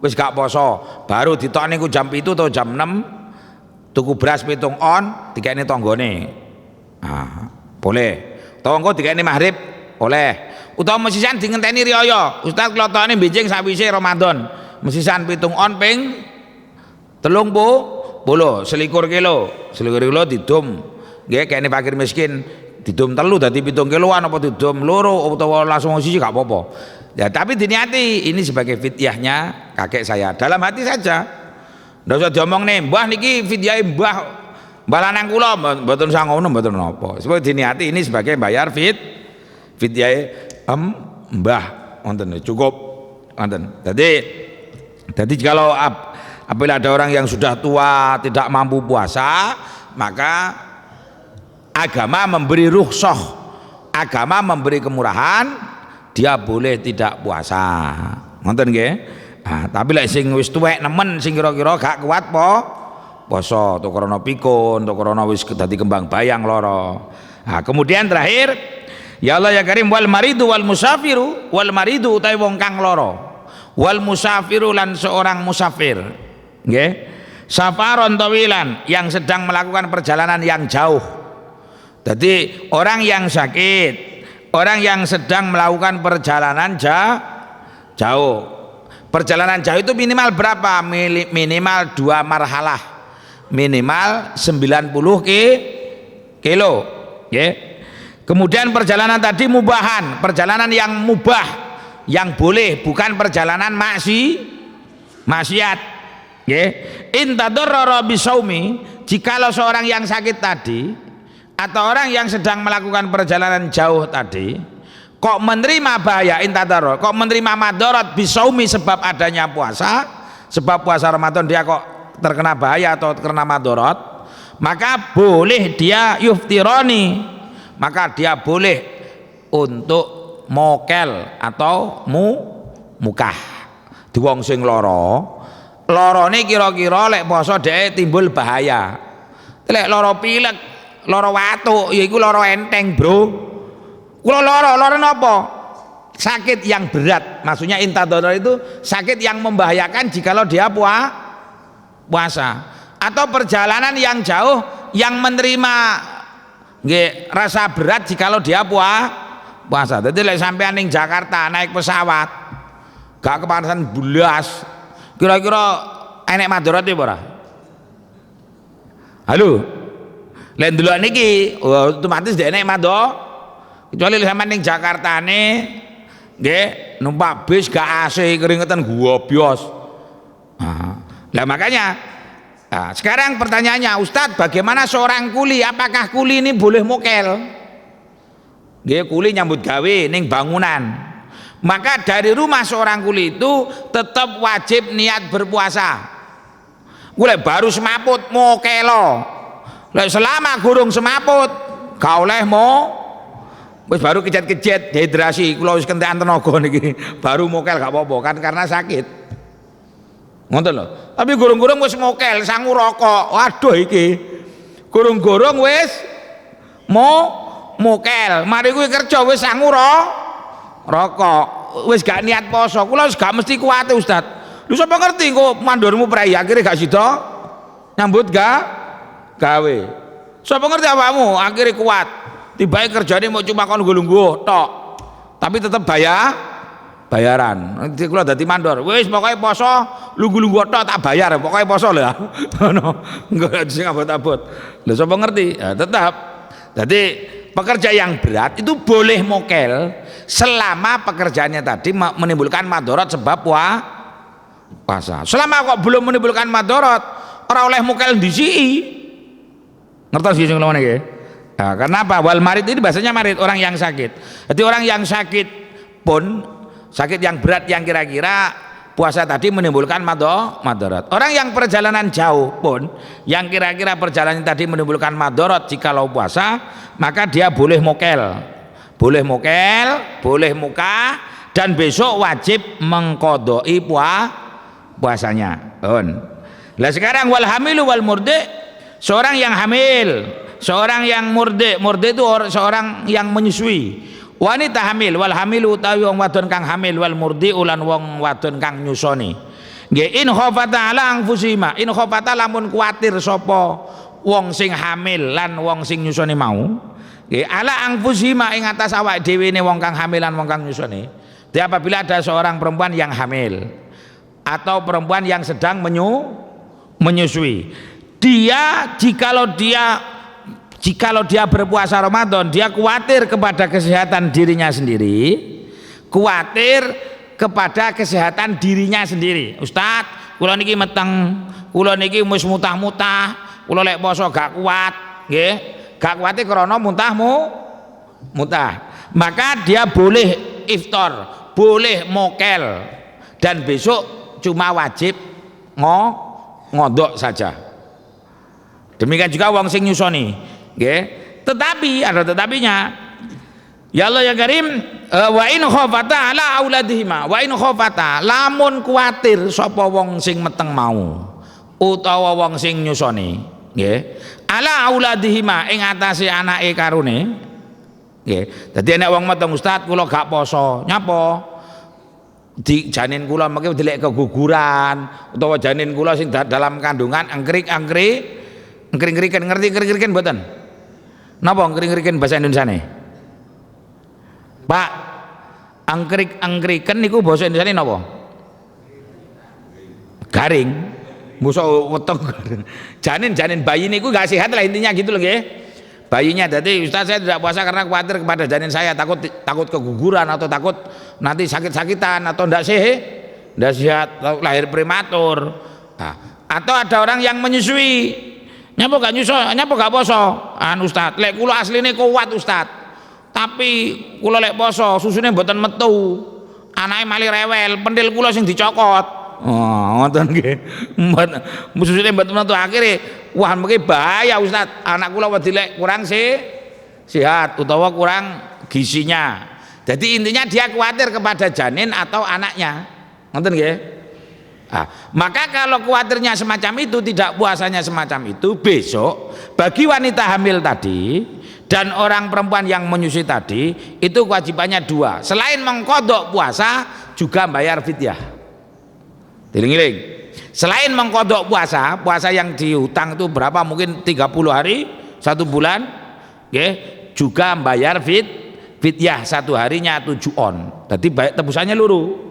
wis gak poso, baru ditokne ku jam 7 atau jam 6 tuku beras 7 on dikene tanggane. Boleh. Utawa engko dikene maghrib, oleh. Utawa mesisan dingenteni riyaya. Ustaz kula tokne benjing sawise Ramadan. Mesisan 7 on ping 30, 21 kilo didum. Nggih kene fakir miskin didum 3 dadi 7 kiloan apa didum 2 utawa langsung siji gak apa-apa. Ya, tapi diniati ini sebagai fidyahnya kakek saya dalam hati saja. Ndak usah diomong nih, mbah niki fidyahe mbah lanang kula mboten sangono mboten napa. Sebab diniati ini sebagai bayar fidyahe mbah wonten cukup Jadi kalau apabila ada orang yang sudah tua tidak mampu puasa, maka agama memberi rukhsah, agama memberi kemurahan, dia boleh tidak puasa. Ngoten nggih? Nah, tapi lek sing wis tuwek nemen sing kira-kira gak kuat poso, to krana pikun, to krana wis dadi kembang bayang lara. Nah, kemudian terakhir, ya Allah ya Karim, wal maridu wal musafiru, wal maridu utawi wong kang lara, wal musafiru lan seorang musafir, nggih, safaron tawilan, yang sedang melakukan perjalanan yang jauh. Jadi orang yang sakit, orang yang sedang melakukan perjalanan jauh. Perjalanan jauh itu minimal berapa? Minimal 2 marhalah, minimal 90 kilo, nggih. Kemudian perjalanan tadi mubahan, perjalanan yang mubah, yang boleh, bukan perjalanan maksiat. Nggih. Intadarrara bisaumi, jikalau seorang yang sakit tadi atau orang yang sedang melakukan perjalanan jauh tadi kok menerima bahaya, intadarrara, kok menerima madarat bisaumi sebab adanya puasa, sebab puasa Ramadan dia kok terkena bahaya atau terkena madarat, maka boleh dia yuftirani, maka dia boleh untuk mokel atau mukah di wong sing lorone kira-kira lek poso dhek timbul bahaya, lek loro pilek, loro watuk, ya iku loro enteng bro. Kula loro napa? Sakit yang berat, maksudnya intador itu sakit yang membahayakan jikalau dia puasa, atau perjalanan yang jauh yang menerima nggih rasa berat jikalau dia puasa. Jadi lek sampean ning Jakarta naik pesawat gak kepanasan bulas, kira-kira enek madaratnya apa ora? Halo, lek ndelok niki otomatis dhek enek madarat. Kecuali sampean ning Jakarta nggih numpak bis gak AC keringetan gobios. Lah makanya sekarang pertanyaannya, Ustadz, bagaimana seorang kuli? Apakah kuli ini boleh mokel? Nggih, kuli nyambut gawe ning bangunan. Maka dari rumah seorang kuli itu tetap wajib niat berpuasa. Kule baru semaput mokelo. Lek selama gurung semaput gak oleh wis baru kejet-kejet dehidrasi, kula wis kentekan tenaga niki baru mokel gak apa-apa kan karena sakit. Ngoten lho. Tapi gurung-gurung wis mokel sangu rokok. Waduh iki. Gurung-gurung wis mokel. Mari kuwi kerja wis sangu rokok. Wis gak niat poso. Kula wis gak mesti kuat Ustaz. Lho sapa ngerti kok mandormu prai akhire gak sida nyambut gawe. Sapa ngerti awakmu akhire kuat. Tibae kerjane mau cuma kon nggulungguh tok. Tapi tetep bayaran. Nanti kula dadi mandor. Wis pokoke poso lungguh-lungguh tok tak bayar. Pokoke poso lho. Ngono. Enggak sing abot-abot. Lha sapa ngerti? Ya tetap. Jadi pekerja yang berat itu boleh mokel selama pekerjaannya tadi menimbulkan madarat sebab puasa. Selama kok belum menimbulkan madarat, ora oleh mokel ndisiki. Ngertos sing ngene iki? Nah, karena apa? Wal marid ini bahasanya marid, orang yang sakit. Jadi orang yang sakit pun, sakit yang berat yang kira-kira puasa tadi menimbulkan madarat. Orang yang perjalanan jauh pun, yang kira-kira perjalanan tadi menimbulkan madarat jikalau puasa, maka dia boleh mokel, boleh muka, dan besok wajib mengkodoi puasanya. Lah sekarang wal hamilu wal murdi, seorang yang hamil, seorang yang murdi itu seorang yang menyusui, wanita hamil, wal hamilu utawi wong wadon kang hamil, wal murdi ulan wong wadon kang nyusoni. Nggih, in khafata ala anfusihima, in khafata lamun kuatir sapa wong sing hamil lan wong sing nyusoni mau, nggih, ala anfusihima ing atas awak dhewe ne wong kang hamil lan wong kang nyusoni. Jadi apabila ada seorang perempuan yang hamil atau perempuan yang sedang menyusui, dia jikalau dia berpuasa Ramadan, dia khawatir kepada kesehatan dirinya sendiri, khawatir kepada kesehatan dirinya sendiri. Ustadz, kula niki meteng, kula niki wis mutah-mutah, kula lek poso gak kuat, nggih, gak kuwate krana mutah. Maka dia boleh iftar, boleh mokel dan besok cuma wajib ngodok saja. Demikian juga wong sing nyusoni, nggih. Tetapi ada tetapinya. Ya Allah ya Karim, wa in khafata ala auladihima, wa in khafata lamun kuatir sapa wong sing meteng mau utawa wong sing nyusoni, nggih. Ala auladihima ing atase anake karone, nggih. Dadi nek wong meteng Ustaz kula gak poso, nyapa? Di janin kula mengke dilek keguguran utawa janin kula sing dalam kandungan engkring-engkriken ngerti engkring-engkriken mboten? Napa engkring-engkriken bahasa Indonesiane? Pak, engkring-engkriken niku bahasa Indonesiane napa? Garing. Mosok weteng janin bayi niku gak sehat lah intinya gitu loh nggih. Bayinya jadi Ustaz saya tidak puasa karena khawatir kepada janin saya, takut keguguran atau takut nanti sakit-sakitan atau tidak sehat atau lahir prematur. Nah, atau ada orang yang menyusui, nyapa gak nyusu, nyapa gak poso, Ustaz lek kula asline kuat Ustaz, tapi kula lek poso susune mboten metu, anake mali rewel, pendil kula sing dicokot. Oh, ngoten nggih. Susune mboten metu akhire wah mengki bahaya Ustaz, anak kula wedi lek kurang sehat utawa kurang gizinya. Jadi intinya dia khawatir kepada janin atau anaknya. Ngoten nggih? Nah, maka kalau khawatirnya semacam itu, tidak puasanya semacam itu, besok bagi wanita hamil tadi dan orang perempuan yang menyusui tadi itu kewajibannya dua. Selain mengkodok puasa juga bayar fidyah. Diling-iling. Selain mengkodok puasa yang dihutang itu berapa, mungkin 30 hari 1 bulan, okay, juga bayar fidyah 1 harinya 7 on. Jadi tebusannya luru.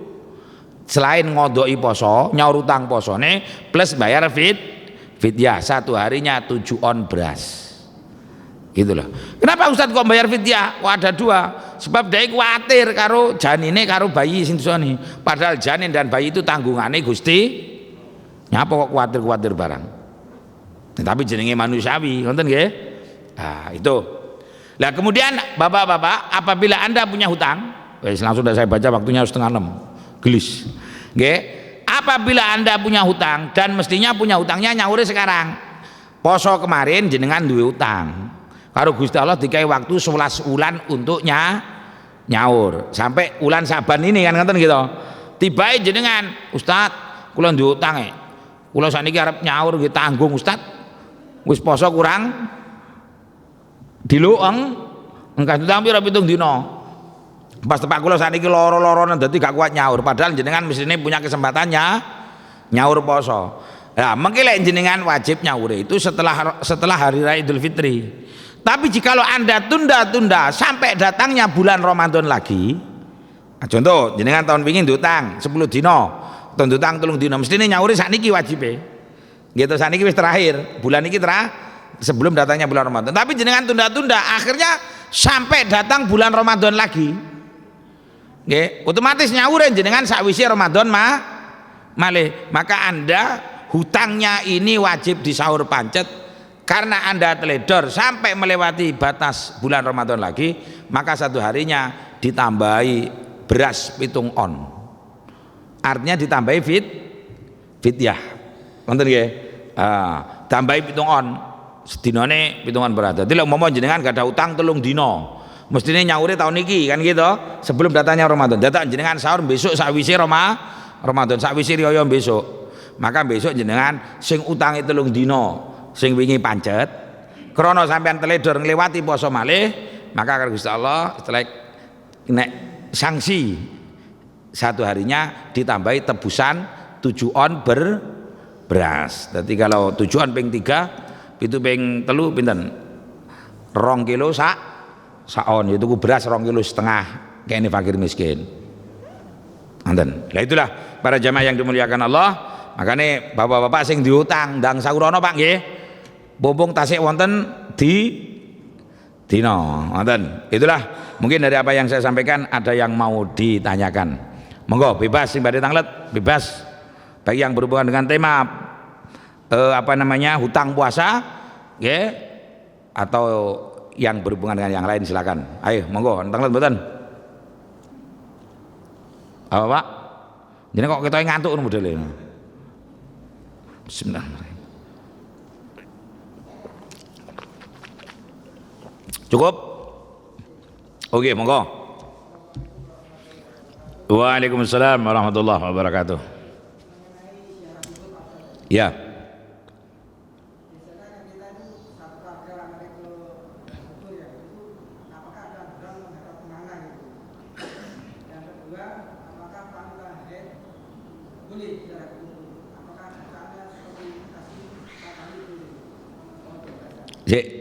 Selain ngodoki poso, nyaur utang posone plus bayar fidyah 1 harinya 7 on beras. Gitu loh. Kenapa Ustadz kok bayar fidyah? Kok ada 2? Sebab dia khawatir karo janine karo bayi sing disoni. Padahal janin dan bayi itu tanggungane Gusti. Nyapa kok khawatir barang. Tapi jenenge manusiawi, ngoten nggih? Nah, itu. Lah kemudian Bapak-bapak, apabila Anda punya hutang, langsung saya baca waktunya 5:30. Gelis. Nggih. Apabila Anda punya hutang dan mestinya punya hutangnya nyaure sekarang. Poso kemarin jenengan duwe hutang. Karo Gusti Allah dikai waktu 11 bulan untuk nyaur sampai bulan Saban ini kan ngoten gitu. Tibae jenengan, Ustaz, kula duwe utang kula sakniki arep nyaur nggih tanggung Ustaz. Wis poso kurang dilueng engkas utang pira 7 dina. Pas tepak kula sakniki loro-loronen dadi gak kuat nyaur, padahal jenengan mestine punya kesempatannya nyaur poso. Nah, mengki lek jenengan wajib nyaur itu setelah hari raya Idul Fitri. Tapi jikalau Anda tunda-tunda sampai datangnya bulan Ramadan lagi, nah contoh jenengan tahun pingin diutang 10 dino, tahun diutang 3 dino, mesti ini nyauri sakniki wajibe. Gitu sakniki wis terakhir, bulan ini sebelum datangnya bulan Ramadan. Tapi jenengan tunda-tunda, akhirnya sampai datang bulan Ramadan lagi. Nggih, otomatis nyaurin jenengan sakwise Ramadan malih. Maka Anda hutangnya ini wajib disaur pancet. Karena Anda teledor sampai melewati batas bulan Ramadan lagi, maka 1 harinya ditambahi beras 7 on. Artinya ditambahi fidyah. Ngoten nggih? Tambahi 7 on. Sedinane 7 on berat. Dadi lek umpama jenengan gak ada utang 3 dino, mestine nyaure tahun iki kan gitu, sebelum datanya Ramadan. Dadak jenengan sahur besok sakwise Ramadan, sakwise riyaya besok. Maka besok jenengan sing utange 3 dino sing wingi pancet krana sampean teledor ngliwati poso malih, maka karo Gusti Allah setelah nek sanksi 1 harinya ditambahi tebusan 7 on beras. Jadi kalau 7 on ping 3 itu ping 3 pinten 2 kilo sak on, itu beras 2,5 kilo kene fakir miskin. Ngoten. Lah itulah para jamaah yang dimuliakan Allah. Makanya bapak-bapak sing diutang ndang sahurana Pak nggih. Bombong tasik wonten dino, ngoten. Itulah mungkin dari apa yang saya sampaikan ada yang mau ditanyakan. Monggo bebas sing badhe tanglet, bebas. Bagi yang berhubungan dengan tema hutang puasa, nggih, atau yang berhubungan dengan yang lain silakan. Ayo monggo tanglet mboten. Apa Pak? Jadi kok kita ngantuk modelnya. Bismillahirrahmanirrahim. Cukup? Oke, monggo. Waalaikumsalam warahmatullahi wabarakatuh. Ya.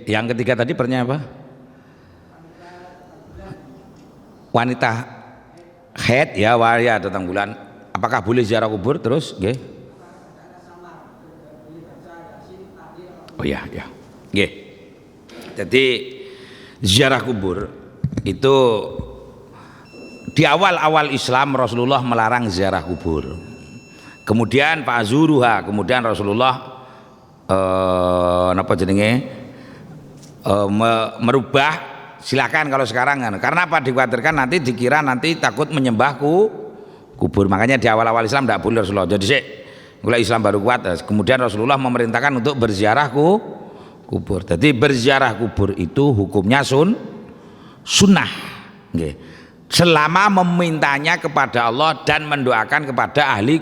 Yang ketiga tadi pertanyaan apa? Wanita haid ya waria datang bulan, apakah boleh ziarah kubur terus? Nggih. Oh ya, ya. Nggih. Jadi ziarah kubur itu di awal-awal Islam Rasulullah melarang ziarah kubur. Kemudian fa'zuruha, kemudian Rasulullah napa jenenge? Merubah, silakan kalau sekarang kan, karena apa, dikhawatirkan nanti dikira nanti takut menyembah kubur, makanya di awal-awal Islam tidak boleh Rasulullah. Jadi mulai Islam baru kuat, kemudian Rasulullah memerintahkan untuk berziarah kubur. Jadi berziarah kubur itu hukumnya sunnah, selama memintanya kepada Allah dan mendoakan kepada ahli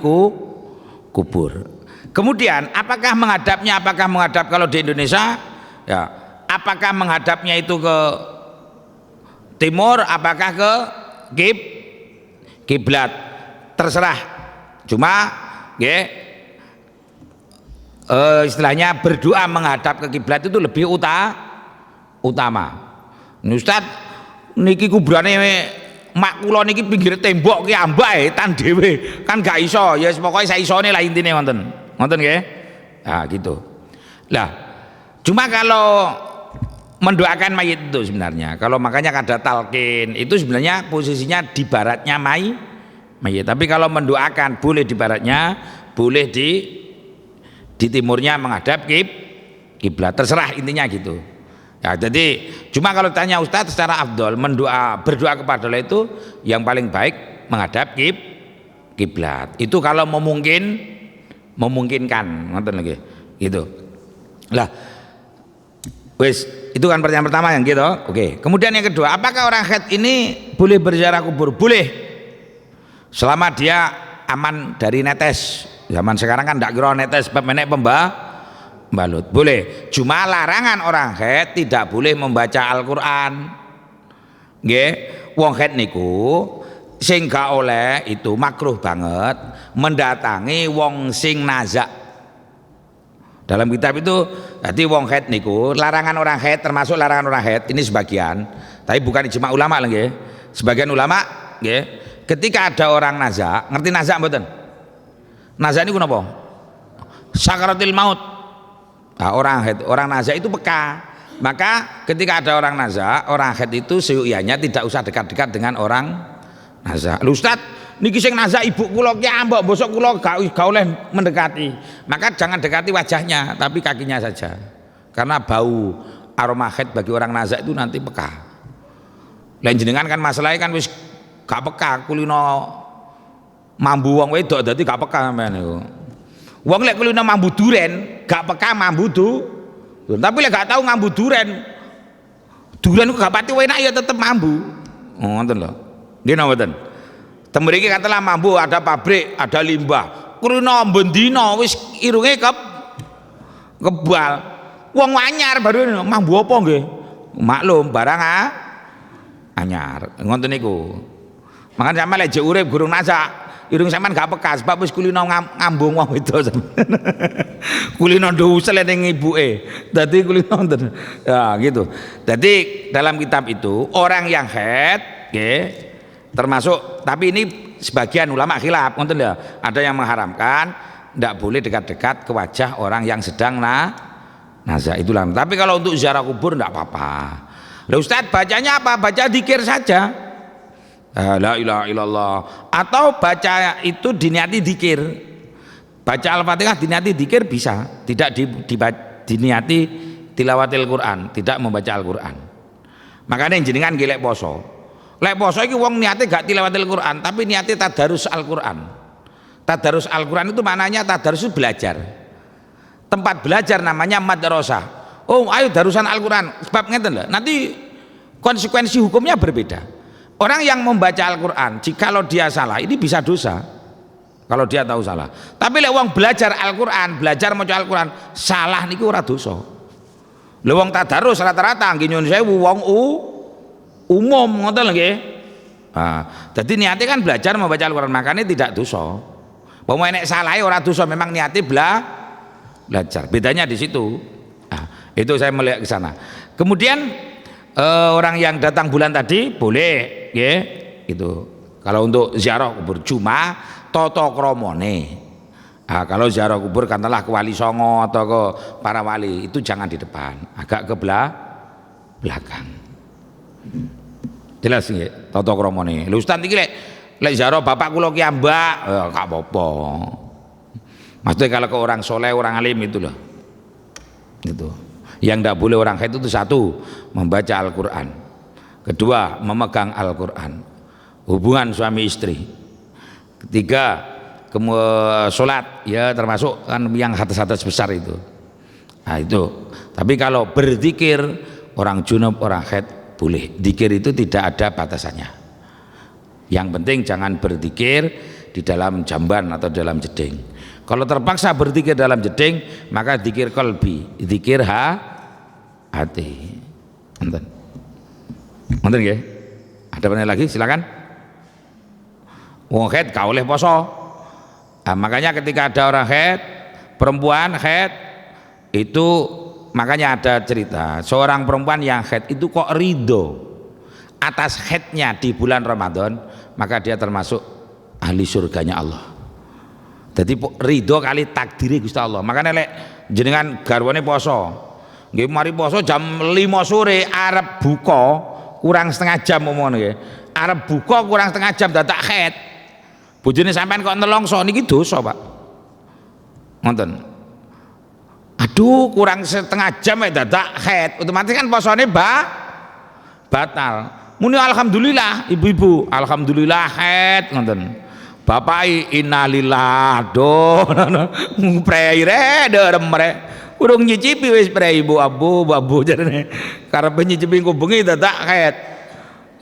kubur. Kemudian apakah menghadap kalau di Indonesia ya, apakah menghadapnya itu ke timur, apakah ke kiblat, terserah. Cuma istilahnya berdoa menghadap ke kiblat itu lebih utama. Ustaz niki kuburane mak kula niki pinggir tembok ki ambak tan dhewe kan gak iso, ya pokoke sak isone lah intine wonten nggih. Nah gitu. Lah cuma kalau mendoakan mayit itu sebenarnya, kalau makanya ada talqin itu sebenarnya posisinya di baratnya mayit. Tapi kalau mendoakan boleh di baratnya, boleh di timurnya menghadap kiblat, terserah intinya gitu. Ya, jadi cuma kalau tanya Ustadz secara afdol berdoa kepada Allah itu yang paling baik menghadap kiblat. Itu kalau memungkinkan, nonton lagi gitu. Lah wes, itu kan pertanyaan pertama yang gitu. Oke. Kemudian yang kedua, apakah orang haid ini boleh berziarah kubur? Boleh. Selama dia aman dari netes. Zaman sekarang kan tidak kira netes menek pembalut. Boleh. Cuma larangan orang haid tidak boleh membaca Al-Qur'an. Nggih. Wong haid niku sing gak oleh itu makruh banget mendatangi wong sing nazak. Dalam kitab itu, jadi wong haid niku, larangan orang haid termasuk larangan orang haid ini sebagian, tapi bukan ijma ulama lagi. Sebagian ulama, ketika ada orang nazak, ngerti nazak mboten? Nazak ini kenapa? Sakaratil maut. Nah, orang nazak itu peka. Maka ketika ada orang nazak, orang haid itu seuianya tidak usah dekat-dekat dengan orang nazak. Ustaz, niki sing nazak ibu kula ki ambek bosok kula gak oleh mendekati. Maka jangan dekati wajahnya, tapi kakinya saja. Karena bau aroma haid bagi orang nazak itu nanti peka. Lain jenengan kan masalahnya kan wis gak peka, kulino mambu wong wedok dadi gak peka sampean niku. Wong lek kulino mambu duren, gak peka mambu tapi lek gak tahu mambu duren ku gak pati enak ya tetep mambu. Ngoten lho. Nggih napa mboten? Temriki katalah mambu ada pabrik, ada limbah. Kulino bendina wis irunge kebal. Wong anyar baru mambu apa nggih? Maklum barang anyar. Ngoten niku. Makane sampeyan lek jek urip gurung nazak, irung sampean gak peka sebab wis kulino ngambung wong itu sampean. Kulino ndusel ning ibuke. Dadi kulino wonten. Ya gitu. Jadi dalam kitab itu orang yang haid nggih termasuk, tapi ini sebagian ulama khilaf, ngonten ya, ada yang mengharamkan tidak boleh dekat-dekat ke wajah orang yang sedang nazak itulah. Tapi kalau untuk ziarah kubur tidak apa-apa. Lah Ustaz bacanya apa? Baca dzikir saja. La ilaha illallah, atau baca itu diniati dzikir. Baca Al-Fatihah diniati dzikir bisa, tidak diniati tilawatil Quran, tidak membaca Al-Quran. Makanya jenengan gelek poso. Lek poso iki wong niate gak tilawatil Quran, tapi niate tadarus Al-Quran. Tadarus Al-Quran itu maknanya tadarus itu belajar. Tempat belajar namanya madrasah. Oh, ayo darusan Al-Quran. Sebab ngeten lho, nanti konsekuensi hukumnya berbeda. Orang yang membaca Al-Quran, jikalau dia salah, ini bisa dosa. Kalau dia tahu salah. Tapi lek wong belajar Al-Quran, belajar maca Al-Quran, salah niku ora dosa. Lha wong tadarus rata-rata nggih nyuwun sewu wong umum ngoten lho nggih. Nah, jadi niatnya kan belajar membaca Al-Quran, makanya tidak dosa. Bahwa nek salah ora dosa, memang niatnya belajar. Bedanya di situ. Nah, itu saya melihat ke sana. Kemudian orang yang datang bulan tadi boleh, ya, itu. Kalau untuk ziarah kubur cuma toto kromone. Nah, kalau ziarah kubur katakanlah ke Wali Songo atau ke para wali, itu jangan di depan, agak ke belakang. Jelas nggih, toto kromone. Lho Ustaz iki lek ziarah bapak kula ki ambak, gak apa-apa. Maksudnya kalau ke orang soleh, orang alim itu loh. Itu. Yang tidak boleh orang haid itu satu, membaca Al-Quran. Kedua, memegang Al-Quran. Hubungan suami istri. Ketiga, sholat, ya termasuk kan yang hadas-hadas besar itu. Nah itu. Tapi kalau berzikir, orang junub, orang haid boleh. Zikir itu tidak ada batasannya. Yang penting jangan berzikir di dalam jamban atau dalam jeding. Kalau terpaksa berzikir dalam jeding, maka zikir qalbi, zikir hati. Nonton nggih. Ada apa lagi? Silakan. Wong haid gak oleh poso. Nah, makanya ketika ada orang haid, perempuan haid itu, makanya ada cerita seorang perempuan yang haid itu kok ridho atas haidnya di bulan Ramadan, maka dia termasuk ahli surganya Allah. Jadi ridho kali takdiri Gusti Allah. Makanya lek jenengan garwane poso, nggih mari poso jam 5 sore arep buka kurang setengah jam omongane nggih. Arep buka kurang setengah jam dadak haid. Bojone sampean kok nelongso niki dosa, Pak. Ngoten. Aduh, kurang setengah jam dadak haid. Otomatis kan posone batal. Muni alhamdulillah ibu-ibu, alhamdulillah haid ngoten. Bapak innalillah do prei re remre urung nyicipi wis prei ibu abu jarene karepe nyicipi kubengi dadak haid.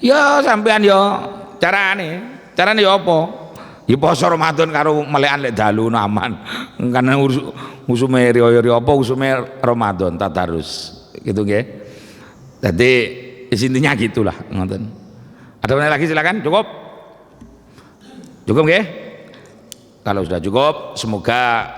Ya sampean yo carane yo apa? Ya poso Ramadan karo melekan lek dalu aman. Karena usume riyo-riyo apa usume Ramadan tadarus gitu nggih. Jadi intinya gitulah ngoten. Ada lagi silakan, cukup? Cukup nggih? Kalau sudah cukup, semoga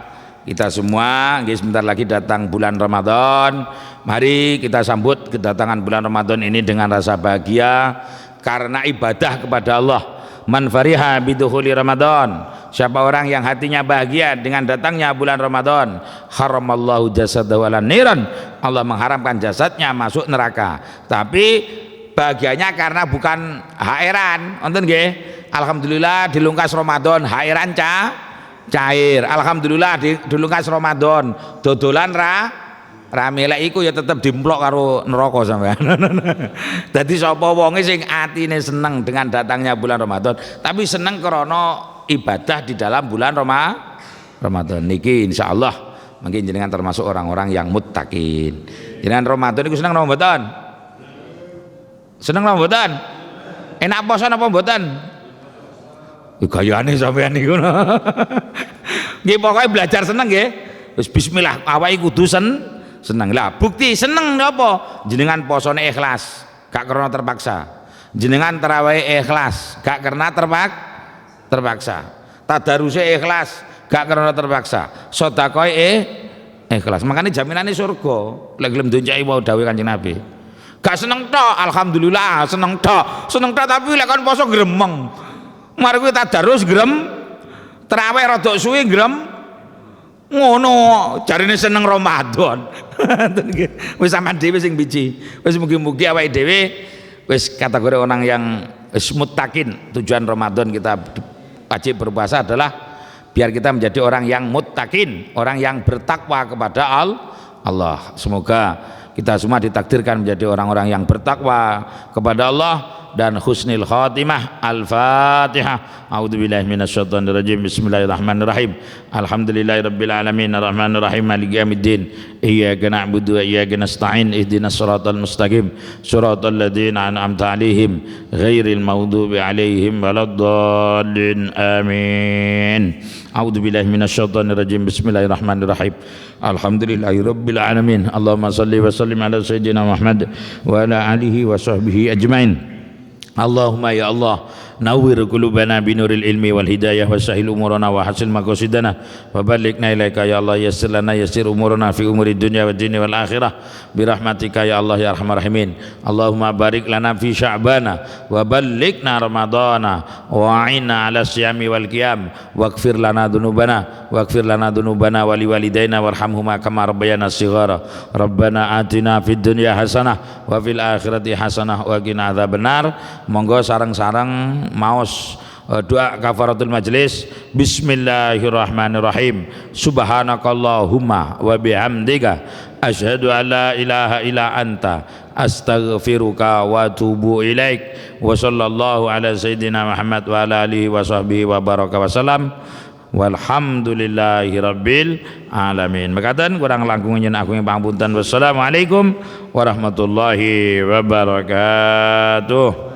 kita semua nggih sebentar lagi datang bulan Ramadan. Mari kita sambut kedatangan bulan Ramadan ini dengan rasa bahagia karena ibadah kepada Allah. Man fariha bidukhuli Ramadan. Siapa orang yang hatinya bahagia dengan datangnya bulan Ramadan, haramallahu jasadahu ala niran. Allah mengharamkan jasadnya masuk neraka. Tapi bahagianya karena bukan hairan, wonten nggih. Alhamdulillah dilungkas Ramadan, hairan cair. Alhamdulillah dilungkas Ramadan, dodolan rame lek iku ya tetep dimplok karo neraka sampean. Dadi sapa wonge sing atine seneng dengan datangnya bulan Ramadan, tapi seneng krana ibadah di dalam bulan Ramadan niki insyaallah mungkin jenengan termasuk orang-orang yang muttaqin. Jenengan Ramadan iku seneng napa mboten? Seneng napa mboten? Enak poso napa mboten? Gayane sampean niku. Nggih pokoke belajar seneng nggih. Wis bismillah awake kudu seneng. Lah bukti seneng napa? Jenengan posone ikhlas, gak karena terpaksa. Jenengan tarawih ikhlas, gak karena terpaksa. Tadaruse ikhlas, gak karena terpaksa. Sedekah ikhlas. Makanya jaminane surga. Lek gelem doncai wae dawuh Kanjeng Nabi. Gak seneng tok, alhamdulillah seneng tok tapi lek kon poso gremeng. Mari kuwi tadarus grem, tarawih rada suwi grem. Ngono jarine seneng Ramadan. Wis sampean dhewe sing biji. Wis mugi-mugi awake dhewe wis kategori orang yang wis muttaqin. Tujuan Ramadan kita wajib berpuasa adalah biar kita menjadi orang yang muttaqin, orang yang bertakwa kepada Allah. Semoga kita semua ditakdirkan menjadi orang-orang yang bertakwa kepada Allah dan husnul khatimah. Al-Fatihah. A'udzubillahi minasyaitonirrajim. Bismillahirrahmanirrahim. Alhamdulillahirabbil alamin arrahmanir rahim maliki yaumiddin. Iyyaka na'budu wa iyyaka nasta'in. Ihdinas siratal mustaqim. Siratal ladzina an'amta 'alaihim ghairil maghdubi 'alaihim waladdallin. Amin. A'udzubillahi minasyaitonirrajim. Bismillahirrahmanirrahim. Alhamdulillahirabbil alamin. Allahumma shalli wa sallim ala sayyidina Muhammad wa ala alihi wa sahbihi ajmain. Allahumma ya Allah, nawwir qulubana binuril ilmi wal hidayah wa sahil umurana wa hasil maqasidana wa ballighna ilaika ya Allah, yassir lana yassir umurana fi umuri dunya wa dini wal akhirah bi rahmatika ya Allah ya arhamar rahimin. Allahumma barik lana fi sya'bana wa ballighna ramadana wa a'inna ala siyami wal qiyam waghfir lana dzunubana wa liwalidaina warhamhuma kama rabbayana shighara. Rabbana atina fid dunya hasanah wa fil akhirati hasanah wa qina adzabannar. Monggo sareng-sareng maos doa kafaratul majlis. Bismillahirrahmanirrahim. Subhanakallahumma wa bihamdika asyhadu an la ilaha illa anta astaghfiruka wa atubu ilaik. Wa sallallahu ala sayyidina Muhammad wa ala alihi wa sahbihi wa baraka wa salam. Walhamdulillahi rabbil alamin. Mekaten kurang langkung nyen aku pangapunten. Wassalamualaikum warahmatullahi wabarakatuh.